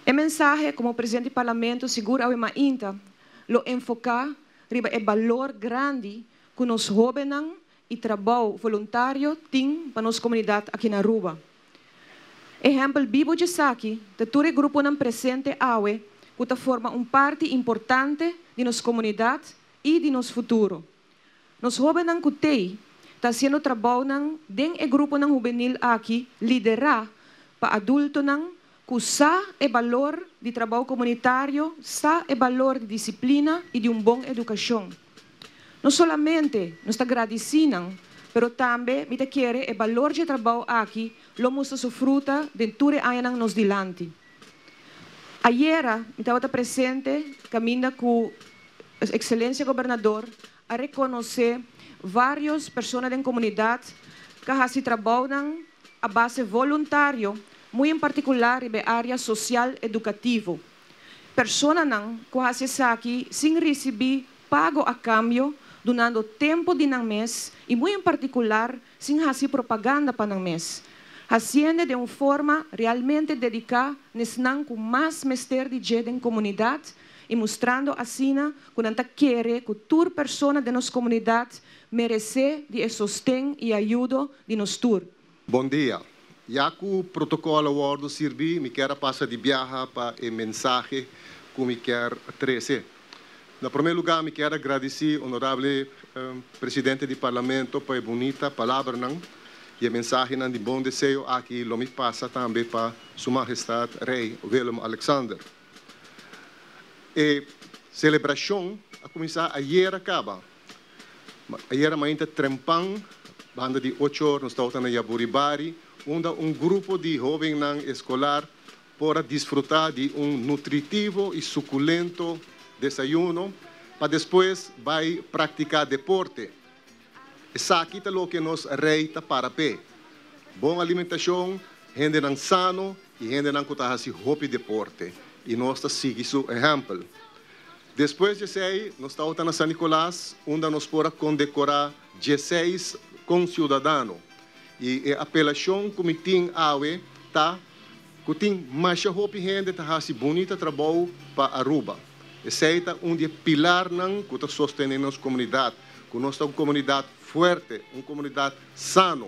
O mensaje como presidente do parlamento segura ao mainta lo enfocar riba é valor grande que os jovens e trabalho voluntário têm para nossa comunidade aqui na Aruba. Exemplo vivo de aqui, de todo o grupo não presente awe, que forma parte importante de nossa comunidade e de nosso futuro. Nos jovens que têm, está sendo trabalho dentro do grupo juvenil aqui, liderar para adultos que sabe o valor de trabalho comunitário, sabe o valor de disciplina e de boa educação. Não somente nos agradecendo, mas também me quer o valor de trabalho aqui, lo mostra sua fruta dentro de anos nos dilante. Ayer, eu estava presente, caminhando com a excelência governador, a reconhecer várias pessoas da comunidade que se trabalham a base voluntária, muito em particular na área social e educativa. Pessoas que se aqui sem receber pago a cambio, donando tempo de um mês e muito em particular sem fazer propaganda para um mês. Fazendo de uma forma realmente dedicada, com mais mestre de gente em comunidade e mostrando assim que não quer que toda pessoa da nossa comunidade merece de sostém e ajuda de nós todos. Bom dia. Já que o protocolo acordo servir, me quero passar de viagem para o mensagem que me quero trazer. No primeiro lugar, me quero agradecer ao honorável presidente do parlamento por a bonita palavra e a mensagem de bom desejo aqui, lo me passa também para Sua Majestade Rei Willem Alexander. A celebração a começar ayer acaba. Ayer ainda trempang, banda de 8 horas, nós estamos na Yaburibari, onde grupo de jovens escolar para desfrutar de nutritivo e suculento desayuno, para depois vai praticar deporte. Essa aqui é o que nos reita para pé. Boa alimentação, gente sano e gente que está fazendo deporte. E nós seguimos o exemplo. Depois de sei, nós estamos na São Nicolás, onde nós podemos condecorar 16 concidadãos. E a apelação que me tem awe tá que tem mais gente que faz bonito trabalho para Aruba. Esse é pilar que está sustentando a nossa comunidade, que nós uma comunidade forte, uma comunidade sana.